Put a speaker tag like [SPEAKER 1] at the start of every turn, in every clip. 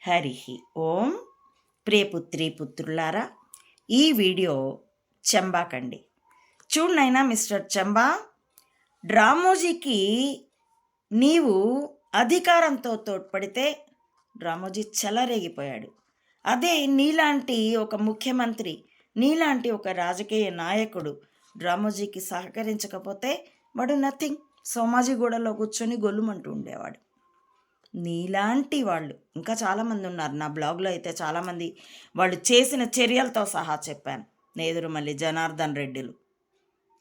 [SPEAKER 1] హరి ఓం. ప్రియపుత్రి పుత్రులారా, ఈ video చెంబాకండి. చూడనైనా mister చెంబా, డ్రామోజీకి నీవు అధికారంతో తోడ్పడితే డ్రామోజీ చెలరేగిపోయాడు. అదే నీలాంటి ఒక ముఖ్యమంత్రి, నీలాంటి ఒక రాజకీయ నాయకుడు డ్రామోజీకి సహకరించకపోతే వాడు నథింగ్. సోమాజిగూడలో కూర్చొని గొల్లుమంటూ ఉండేవాడు. నీలాంటి వాళ్ళు ఇంకా చాలామంది ఉన్నారు. నా బ్లాగ్లో అయితే చాలామంది వాళ్ళు చేసిన చర్యలతో సహా చెప్పాను. నేదురుమల్లి జనార్దన్ రెడ్డిలు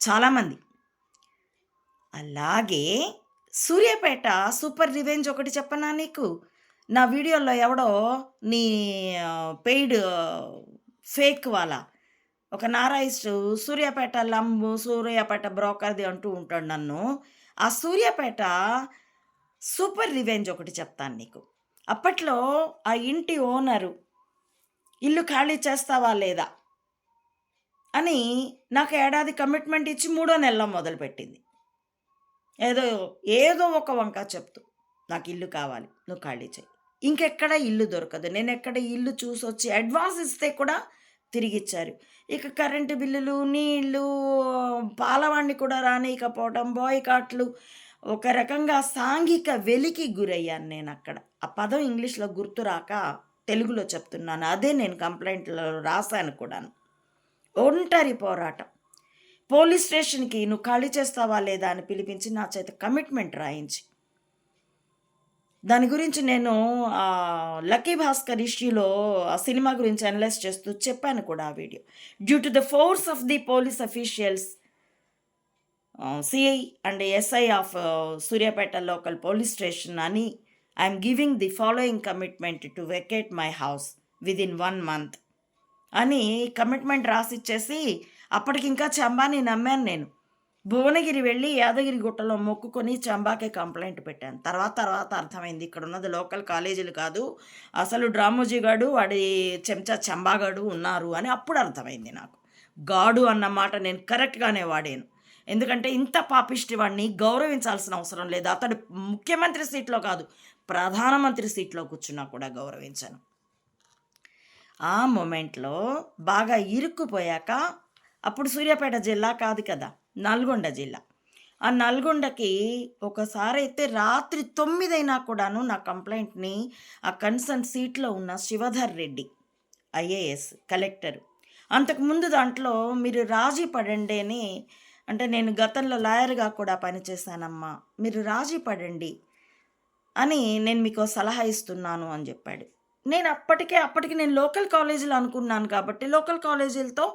[SPEAKER 1] చాలామంది. అలాగే సూర్యాపేట సూపర్ రివెంజ్ ఒకటి చెప్పనా నీకు? నా వీడియోలో ఎవడో నీ పెయిడ్ ఫేక్ వాళ్ళ ఒక నారాయిస్టు సూర్యాపేట లంబు, సూర్యాపేట బ్రోకర్ది అంటూ ఉంటాడు నన్ను. ఆ సూర్యాపేట సూపర్ రివెంజ్ ఒకటి చెప్తాను నీకు. అప్పట్లో ఆ ఇంటి ఓనరు ఇల్లు ఖాళీ చేస్తావా లేదా అని నాకు ఏడాది కమిట్మెంట్ ఇచ్చి 3వ నెలలో మొదలుపెట్టింది. ఏదో ఏదో ఒక వంక చెప్తూ నాకు ఇల్లు కావాలి, నువ్వు ఖాళీ చేయి. ఇంకెక్కడ ఇల్లు దొరకదు. నేను ఎక్కడ ఇల్లు చూసొచ్చి అడ్వాన్స్ ఇస్తే కూడా తిరిగిచ్చారు. ఇక కరెంటు బిల్లులు, నీళ్ళు, పాలవాణ్ణి కూడా రానియకపోవడం, బాయ్కాట్లు, ఒక రకంగా సాంఘిక వెలికి గురయ్యాను నేను అక్కడ. ఆ పదం ఇంగ్లీష్లో గుర్తు రాక తెలుగులో చెప్తున్నాను. అదే నేను కంప్లైంట్లో రాశాను కూడాను. ఒంటరి పోరాటం. పోలీస్ స్టేషన్కి నువ్వు ఖాళీ చేస్తావా లేదా అని పిలిపించి నా చేత కమిట్మెంట్ రాయించి, దాని గురించి నేను లక్కీ భాస్కర్ ఇష్యూలో ఆ సినిమా గురించి అనలైజ్ చేస్తూ చెప్పాను కూడా ఆ video. Due to the force of the police officials, CI and SI of Suryapet local police station అని I'm giving the following commitment to vacate my house within 1 month అని కమిట్మెంట్ రాసిచ్చేసి, అప్పటికి ఇంకా చంబాని నమ్మాను నేను. భువనగిరి వెళ్ళి యాదగిరి గుట్టలో మొక్కుకొని చంబాకే కంప్లైంట్ పెట్టాను. తర్వాత అర్థమైంది ఇక్కడ ఉన్నది లోకల్ కాలేజీలు కాదు, అసలు డ్రామోజీ గాడు వాడి చెంచా చంబాగాడు ఉన్నారు అని అప్పుడు అర్థమైంది నాకు. గాడు అన్న మాట నేను కరెక్ట్గానే వాడాను. ఎందుకంటే ఇంత పాపిష్టి వాడిని గౌరవించాల్సిన అవసరం లేదు. అతడు ముఖ్యమంత్రి సీట్లో కాదు, ప్రధానమంత్రి సీట్లో కూర్చున్నా కూడా గౌరవించాను. ఆ మూమెంట్లో బాగా ఇరుక్కుపోయాక, అప్పుడు సూర్యాపేట జిల్లా కాదు కదా, నల్గొండ జిల్లా. ఆ నల్గొండకి ఒకసారి అయితే రాత్రి 9 అయినా కూడాను నా కంప్లైంట్ని ఆ కన్సర్న్ సీట్లో ఉన్న శివధర్ రెడ్డి ఐఏఎస్ కలెక్టర్, అంతకుముందు దాంట్లో మీరు రాజీ పడండి అని, అంటే నేను గతంలో లాయర్గా కూడా పనిచేశానమ్మా, మీరు రాజీ పడండి అని నేను మీకు సలహా ఇస్తున్నాను అని చెప్పాడు. నేను అప్పటికి నేను లోకల్ కాలేజీలు అనుకున్నాను కాబట్టి లోకల్ కాలేజీలతో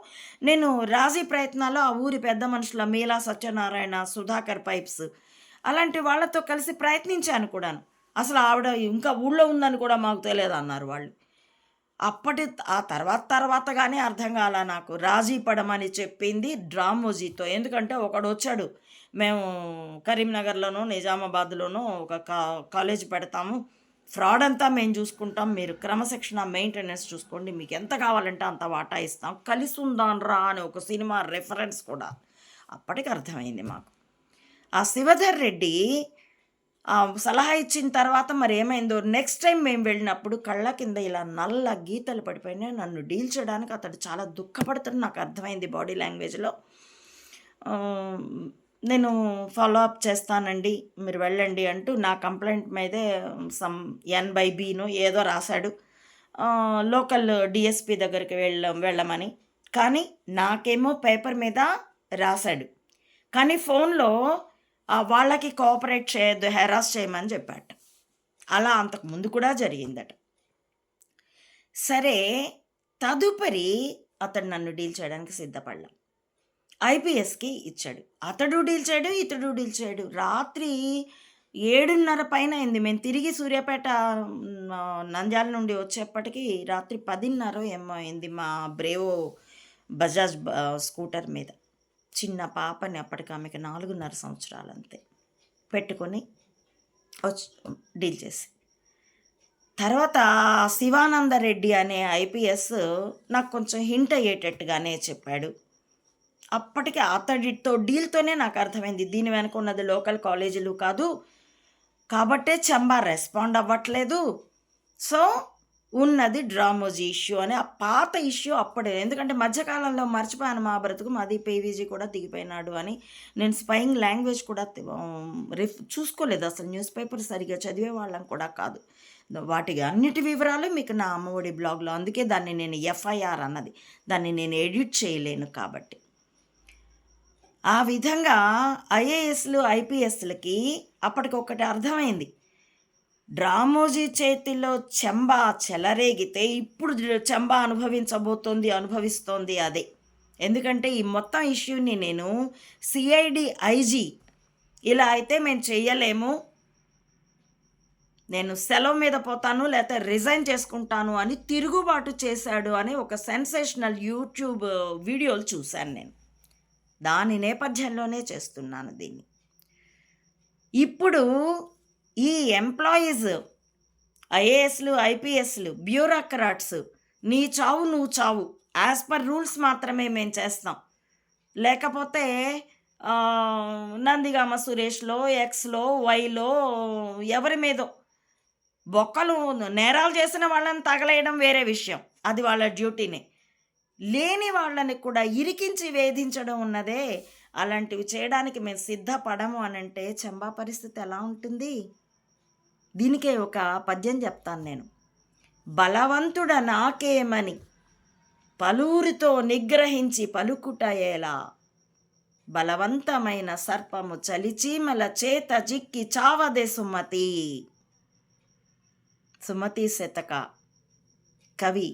[SPEAKER 1] నేను రాజీ ప్రయత్నాలు ఆ ఊరి పెద్ద మనుషుల మీలా సత్యనారాయణ, సుధాకర్ పైప్స్ అలాంటి వాళ్ళతో కలిసి ప్రయత్నించాను కూడాను. అసలు ఆవిడ ఇంకా ఊళ్ళో ఉందని కూడా మాకు తెలియదు అన్నారు వాళ్ళు. ఆ తర్వాతగానే అర్థం కాల నాకు. రాజీ పడమని చెప్పింది డ్రామోజీతో. ఎందుకంటే ఒకడు వచ్చాడు, మేము కరీంనగర్లోనో నిజామాబాద్లోనో ఒక కాలేజీ పెడతాము, ఫ్రాడ్ అంతా మేము చూసుకుంటాం, మీరు క్రమశిక్షణ మెయింటెనెన్స్ చూసుకోండి, మీకు ఎంత కావాలంటే అంత వాటా ఇస్తాం, కలిసి ఉందాం రా అని ఒక సినిమా రెఫరెన్స్ కూడా అప్పటికి అర్థమైంది మాకు. ఆ శివధర్ రెడ్డి సలహా ఇచ్చిన తర్వాత మరి ఏమైందో, నెక్స్ట్ టైం మేము వెళ్ళినప్పుడు కళ్ళ కింద ఇలా నల్ల గీతలు పడిపోయినాయి. నన్ను డీల్ చేయడానికి అతడు చాలా దుఃఖపడుతున్న నాకు అర్థమైంది బాడీ లాంగ్వేజ్లో. నేను ఫాలో అప్ చేస్తానండి, మీరు వెళ్ళండి అంటూ నా కంప్లైంట్ మీదే సమ్ NBనో ఏదో రాశాడు, లోకల్ డిఎస్పి దగ్గరికి వెళ్ళమని. కానీ నాకేమో పేపర్ మీద రాశాడు, కానీ ఫోన్లో వాళ్ళకి కోఆపరేట్ చేయొద్దు, హెరాస్ చేయమని చెప్పాట. అలా అంతకు ముందు కూడా జరిగిందట. సరే, తదుపరి అతడు నన్ను డీల్ చేయడానికి సిద్ధపడ్డా. ఐపీఎస్కి ఇచ్చాడు. అతడు డీల్ చేయడు, ఇతడు డీల్ చేయడు. రాత్రి 7:30 పైన అయింది. మేము తిరిగి సూర్యాపేట నంద్యాల నుండి వచ్చేప్పటికి రాత్రి 10:30 ఏమో అయింది. మా బ్రేవో బజాజ్ స్కూటర్ మీద చిన్న పాపని, అప్పటికి ఆమెకి 4.5 సంవత్సరాలు అంతే, పెట్టుకొని వచ్చి డీల్ చేసి, తర్వాత శివానందరెడ్డి అనే ఐపీఎస్ నాకు కొంచెం హింట్ అయ్యేటట్టుగానే చెప్పాడు. అప్పటికి అతడితో డీల్తోనే నాకు అర్థమైంది దీని వెనక ఉన్నది లోకల్ కాలేజీలు కాదు, కాబట్టే చంబా రెస్పాండ్ అవ్వట్లేదు. సో ఉన్నది డ్రామోజీ ఇష్యూ అని ఆ పాత ఇష్యూ అప్పుడే. ఎందుకంటే మధ్యకాలంలో మర్చిపోయాను మా బ్రతుకు మాది పీవీజీ కూడా దిగిపోయినాడు అని. నేను స్పయింగ్ లాంగ్వేజ్ కూడా చూసుకోలేదు అసలు. న్యూస్ పేపర్ సరిగ్గా చదివే వాళ్ళం కూడా కాదు. వాటికి అన్నిటి వివరాలు మీకు నా అమ్మఒడి బ్లాగ్లో. అందుకే దాన్ని నేను ఎఫ్ఐఆర్ అన్నది. దాన్ని నేను ఎడిట్ చేయలేను కాబట్టి. ఆ విధంగా ఐఏఎస్లు ఐపీఎస్లకి అప్పటికొకటి అర్థమైంది. డ్రామోజీ చేతిలో చెంబా చెలరేగితే ఇప్పుడు చెంబా అనుభవిస్తోంది అదే. ఎందుకంటే ఈ మొత్తం ఇష్యూని నేను సిఐడి ఐజీ ఇలా అయితే మేము చెయ్యలేము, నేను సెలవు మీద పోతాను లేకపోతే రిజైన్ చేసుకుంటాను అని తిరుగుబాటు చేశాడు అని ఒక సెన్సేషనల్ యూట్యూబ్ వీడియోలు చూశాను నేను. దాని నేపథ్యంలోనే చేస్తున్నాను దీన్ని. ఇప్పుడు ఈ ఎంప్లాయీస్ ఐఏఎస్లు ఐపీఎస్లు బ్యూరోక్రాట్స్ నీ చావు నువ్వు చావు, యాజ్ పర్ రూల్స్ మాత్రమే మేము చేస్తాం, లేకపోతే నందిగామ సురేష్లో ఎక్స్లో వైలో ఎవరి మీదో బొక్కలు నేరాలు చేసిన వాళ్ళని తగలేయడం వేరే విషయం, అది వాళ్ళ డ్యూటీనే. లేని వాళ్ళని కూడా ఇరికించి వేధించడం ఉన్నదే, అలాంటివి చేయడానికి మేము సిద్ధపడము అనంటే చంబా పరిస్థితి ఎలా ఉంటుంది? దీనికే ఒక పద్యం చెప్తాను నేను. బలవంతుడ నాకేమని పలువురితో నిగ్రహించి పలుకుట ఎలా, బలవంతమైన సర్పము చలిచీమల చేత చిక్కి చావదే సుమతి. సుమతి శతక కవి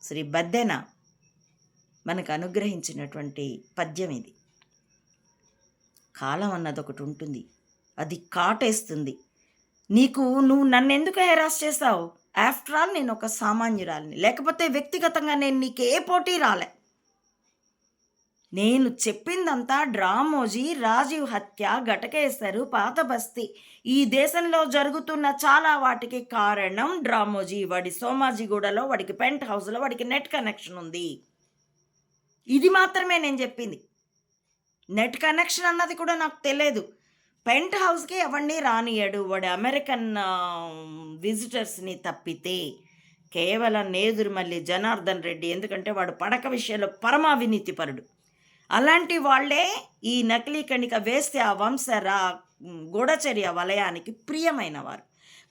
[SPEAKER 1] శ్రీ బద్దెన మనకు అనుగ్రహించినటువంటి పద్యం ఇది. కాలం అన్నది ఒకటి ఉంటుంది, అది కాటేస్తుంది. నువ్వు నన్ను ఎందుకు హెరాస్ చేస్తావు? ఆఫ్టర్ ఆల్ నేను ఒక సామాన్యురాలిని, లేకపోతే వ్యక్తిగతంగా నేను నీకు ఏ పోటీ రాలే. నేను చెప్పిందంతా డ్రామోజీ, రాజీవ్ హత్య, ఘటకేసరు, పాత బస్తీ, ఈ దేశంలో జరుగుతున్న చాలా వాటికి కారణం డ్రామోజీ. వాడి సోమాజిగూడలో వాడికి పెంట్ హౌస్లో వాడికి నెట్ కనెక్షన్ ఉంది. ఇది మాత్రమే నేను చెప్పింది. నెట్ కనెక్షన్ అన్నది కూడా నాకు తెలియదు. పెంట్ హౌస్కి ఎవరిని రానియడు వాడు, అమెరికన్ విజిటర్స్ని తప్పితే. కేవలం నేదురుమల్లి జనార్దన్ రెడ్డి, ఎందుకంటే వాడు పడక విషయంలో పరమావినీతిపరుడు. అలాంటి వాళ్ళే ఈ నకిలీ కణిక వేస్తే ఆ వంశరా గూఢచర్య వలయానికి ప్రియమైన వారు.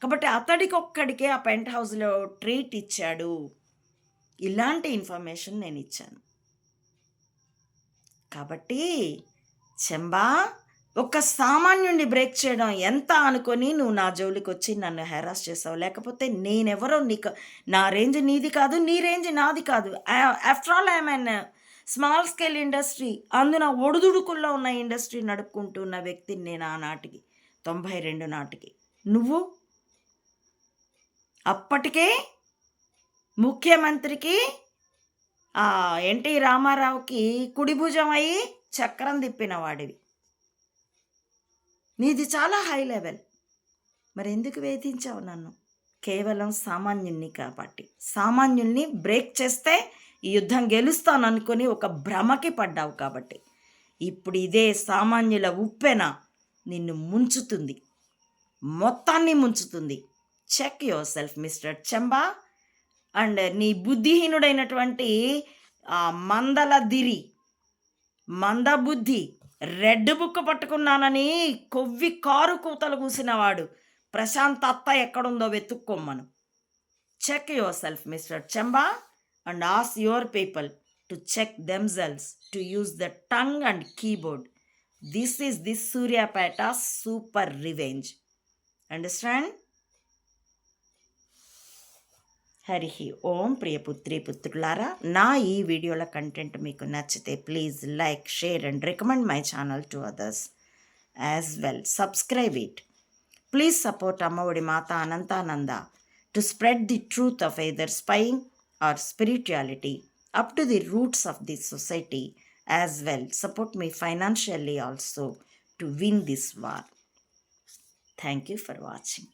[SPEAKER 1] కాబట్టి అతడికొక్కడికే ఆ పెంట్ హౌస్లో ట్రీట్ ఇచ్చాడు. ఇలాంటి ఇన్ఫర్మేషన్ నేను ఇచ్చాను. కాబట్టి చెంబా, ఒక సామాన్యుడిని బ్రేక్ చేయడం ఎంత అనుకొని నువ్వు నా జోలికి వచ్చి నన్ను హెరాస్ చేసావు. లేకపోతే నేనెవరో నీకు, నా రేంజ్ నీది కాదు, నీ రేంజ్ నాది కాదు. After all I'm an small scale industry, అందున ఒడుదుడుకుల్లో ఉన్న ఇండస్ట్రీ నడుపుకుంటున్న వ్యక్తిని నేను ఆనాటికి 92 నాటికి. నువ్వు అప్పటికే ముఖ్యమంత్రికి ఎన్టీ రామారావుకి కుడి భుజం అయ్యి చక్రం తిప్పిన వాడివి. నీది చాలా హై లెవెల్. మరి ఎందుకు వేధించావు నన్ను? కేవలం సామాన్యుల్ని కాబట్టి. సామాన్యుల్ని బ్రేక్ చేస్తే ఈ యుద్ధం గెలుస్తాను అనుకుని ఒక భ్రమకి పడ్డావు కాబట్టి. ఇప్పుడు ఇదే సామాన్యుల ఉప్పెన నిన్ను ముంచుతుంది, మొత్తాన్ని ముంచుతుంది. Check yourself mister Chemba. And నీ బుద్ధిహీనుడైనటువంటి మందబుద్ధి రెడ్ బుక్ పట్టుకున్నానని కొవ్వి కారు కూతలు కూసినవాడు ప్రశాంత్ అత్త ఎక్కడుందో వెతుక్కోమ్మను. Check yourself mister Chemba and ask your people to check themselves to use the tongue and keyboard. This is this Suryapet super revenge. Understand? Hari Om. ప్రియపుత్రి పుత్రులారా, నా ఈ వీడియోల కంటెంట్ మీకు నచ్చితే please like, share and recommend my channel to others as well. Subscribe it. Please support Ammaodi Mata Anantananda to spread the truth of either spying or spirituality up to the roots of this society as well. Support me financially also to win this war. Thank you for watching.